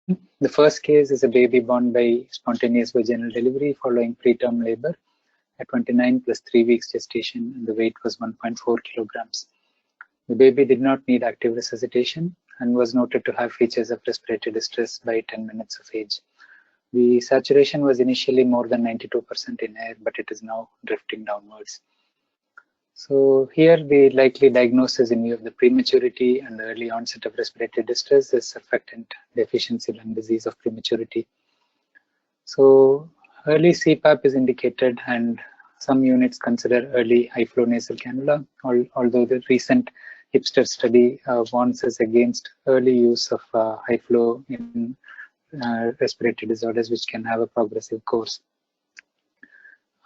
The first case is a baby born by spontaneous vaginal delivery following preterm labor at 29 plus 3 weeks gestation, and the weight was 1.4 kilograms. The baby did not need active resuscitation and was noted to have features of respiratory distress by 10 minutes of age. The saturation was initially more than 92% in air, but it is now drifting downwards. So here the likely diagnosis in view of the prematurity and the early onset of respiratory distress is surfactant deficiency lung disease of prematurity. So early CPAP is indicated, and some units consider early high flow nasal cannula, although the recent hipster study warns us against early use of high flow in respiratory disorders which can have a progressive course.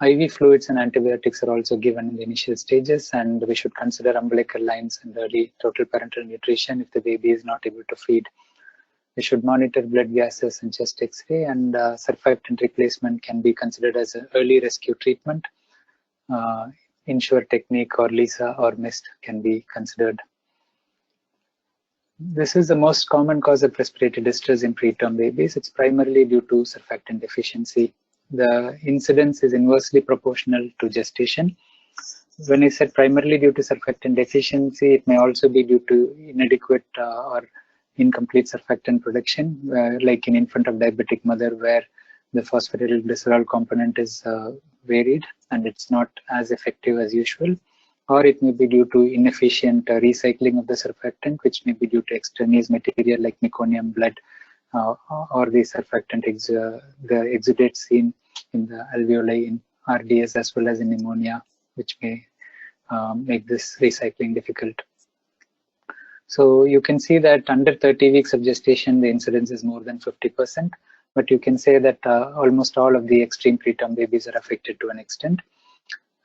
IV fluids and antibiotics are also given in the initial stages, and we should consider umbilical lines and early total parenteral nutrition if the baby is not able to feed. We should monitor blood gases and chest X-ray, and surfactant replacement can be considered as an early rescue treatment. Ensure technique or LISA or MIST can be considered. This is the most common cause of respiratory distress in preterm babies. It's primarily due to surfactant deficiency. The incidence is inversely proportional to gestation. When I said primarily due to surfactant deficiency, it may also be due to inadequate or incomplete surfactant production, like in infant of diabetic mother, where the phosphatidylglycerol component is varied and it's not as effective as usual. Or it may be due to inefficient recycling of the surfactant, which may be due to extraneous material like meconium, blood, or the surfactant, the exudate seen in the alveoli in RDS as well as in pneumonia, which may make this recycling difficult. So you can see that under 30 weeks of gestation, the incidence is more than 50%, but you can say that almost all of the extreme preterm babies are affected to an extent.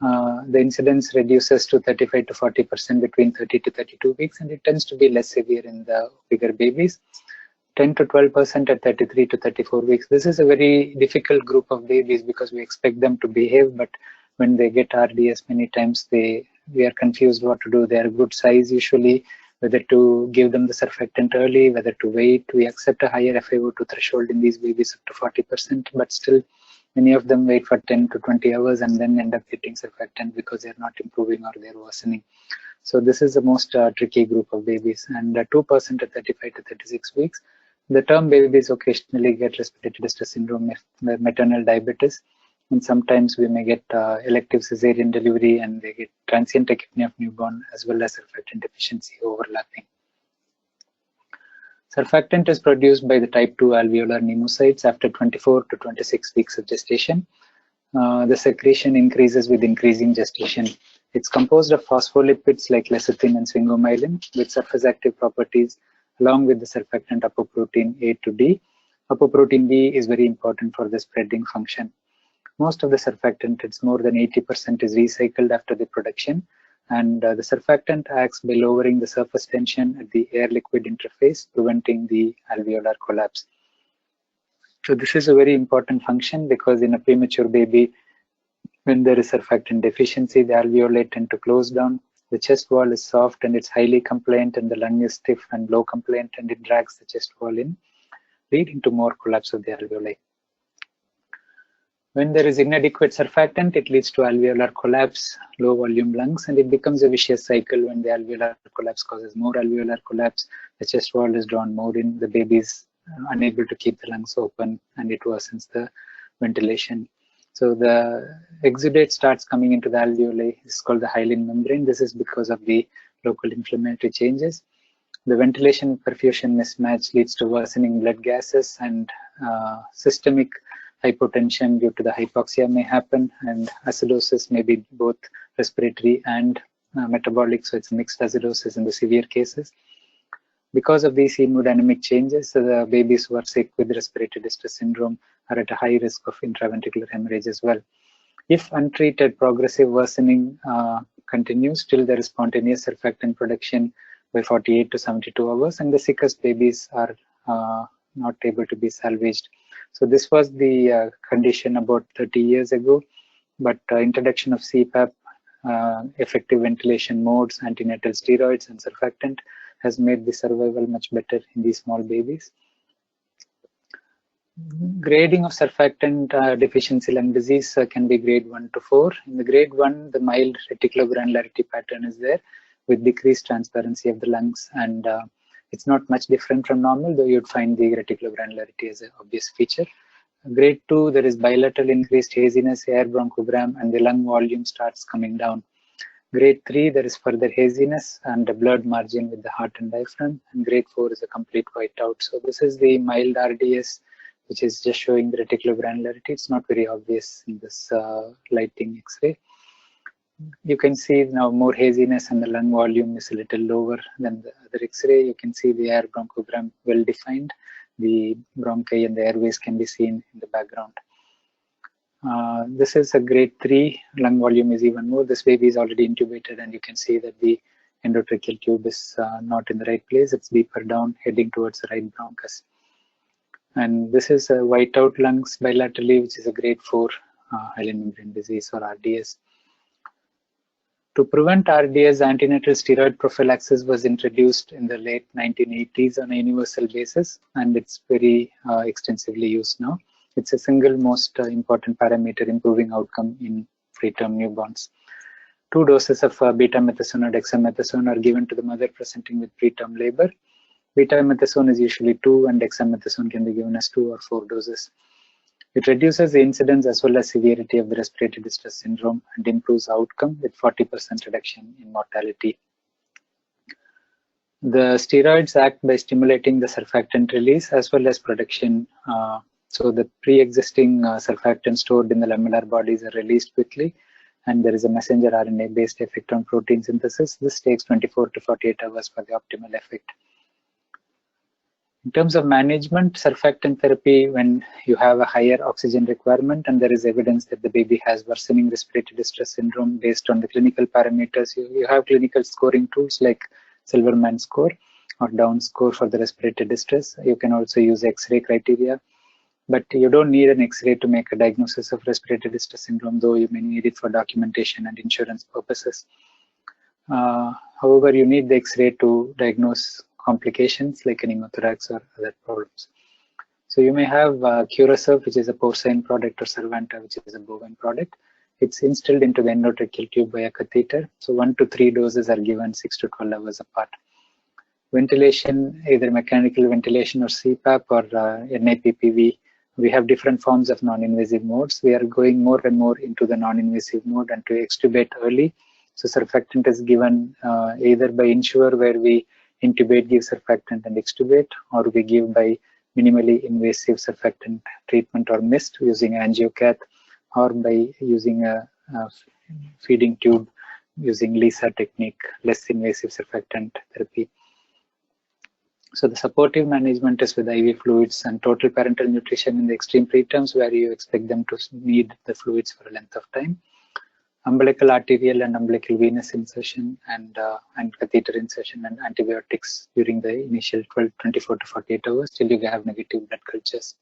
The incidence reduces to 35 to 40% between 30 to 32 weeks, and it tends to be less severe in the bigger babies. 10 to 12% at 33 to 34 weeks. This is a very difficult group of babies because we expect them to behave, but when they get RDS, many times we are confused what to do. They are good size usually, whether to give them the surfactant early, whether to wait. We accept a higher FiO2 threshold in these babies up to 40%, but still many of them wait for 10 to 20 hours and then end up getting surfactant because they're not improving or they're worsening. So this is the most tricky group of babies, and 2% at 35 to 36 weeks. The term babies occasionally get respiratory distress syndrome, maternal diabetes, and sometimes we may get elective cesarean delivery and they get transient tachypnea of newborn as well as surfactant deficiency overlapping. Surfactant is produced by the type 2 alveolar pneumocytes after 24 to 26 weeks of gestation. The secretion increases with increasing gestation. It's composed of phospholipids like lecithin and sphingomyelin with surface active properties along with the surfactant apoprotein A to D. Apoprotein D is very important for the spreading function. Most of the surfactant, it's more than 80%, is recycled after the production, and the surfactant acts by lowering the surface tension at the air-liquid interface, preventing the alveolar collapse. So this is a very important function because in a premature baby, when there is surfactant deficiency, the alveoli tend to close down. The chest wall is soft and it's highly compliant, and the lung is stiff and low compliant, and it drags the chest wall in, leading to more collapse of the alveoli. When there is inadequate surfactant, it leads to alveolar collapse, low volume lungs, and it becomes a vicious cycle. When the alveolar collapse causes more alveolar collapse, the chest wall is drawn more in, the baby is unable to keep the lungs open, and it worsens the ventilation. So the exudate starts coming into the alveoli. It's called the hyaline membrane. This is because of the local inflammatory changes. The ventilation perfusion mismatch leads to worsening blood gases, and systemic hypotension due to the hypoxia may happen, and acidosis may be both respiratory and metabolic, so it's mixed acidosis in the severe cases. Because of these hemodynamic changes, the babies who are sick with respiratory distress syndrome are at a high risk of intraventricular hemorrhage as well. If untreated, progressive worsening continues till there is spontaneous surfactant production by 48 to 72 hours, and the sickest babies are not able to be salvaged. So this was the condition about 30 years ago, but introduction of CPAP, effective ventilation modes, antenatal steroids, and surfactant has made the survival much better in these small babies. Grading of surfactant deficiency lung disease can be grade 1 to 4. In the grade 1, the mild reticulogranularity pattern is there with decreased transparency of the lungs, and it's not much different from normal, though you'd find the reticulogranularity as an obvious feature. Grade 2, there is bilateral increased haziness, air bronchogram, and the lung volume starts coming down. Grade 3, there is further haziness and a blurred margin with the heart and diaphragm. And grade 4 is a complete whiteout. So this is the mild RDS, which is just showing the reticulogranularity. It's not very obvious in this lighting X-ray. You can see now more haziness and the lung volume is a little lower than the other X-ray. You can see the air bronchogram well defined. The bronchi and the airways can be seen in the background. This is a grade 3, lung volume is even more. This baby is already intubated, and you can see that the endotracheal tube is not in the right place. It's deeper down, heading towards the right bronchus. And this is a whiteout lungs bilaterally, which is a grade 4 hyaline membrane disease or RDS. To prevent RDS, antenatal steroid prophylaxis was introduced in the late 1980s on a universal basis, and it's very extensively used now. It's a single most important parameter improving outcome in preterm newborns. 2 doses of betamethasone or dexamethasone are given to the mother presenting with preterm labor. Betamethasone is usually 2, and dexamethasone can be given as 2 or 4 doses. It reduces the incidence as well as severity of the respiratory distress syndrome and improves outcome with 40% reduction in mortality. The steroids act by stimulating the surfactant release as well as production. So the pre-existing surfactants stored in the lamellar bodies are released quickly, and there is a messenger RNA-based effect on protein synthesis. This takes 24 to 48 hours for the optimal effect. In terms of management, surfactant therapy, when you have a higher oxygen requirement and there is evidence that the baby has worsening respiratory distress syndrome based on the clinical parameters, you have clinical scoring tools like Silverman score or Down score for the respiratory distress. You can also use X-ray criteria, but you don't need an X-ray to make a diagnosis of respiratory distress syndrome, though you may need it for documentation and insurance purposes. However, you need the X-ray to diagnose complications like pneumothorax or other problems. So you may have Curasurf, which is a porcine product, or Survanta, which is a bovine product. It's instilled into the endotracheal tube by a catheter. So 1 to 3 doses are given 6 to 12 hours apart. Ventilation, either mechanical ventilation or CPAP or NIPPV. We have different forms of non-invasive modes. We are going more and more into the non-invasive mode and to extubate early. So surfactant is given either by Ensure, where we intubate, give surfactant and extubate, or we give by minimally invasive surfactant treatment or MIST using angiocath, or by using a feeding tube using LISA technique, less invasive surfactant therapy. So the supportive management is with IV fluids and total parental nutrition in the extreme preterms, where you expect them to need the fluids for a length of time. Umbilical arterial and umbilical venous insertion and catheter insertion and antibiotics during the initial 24 to 48 hours till you have negative blood cultures.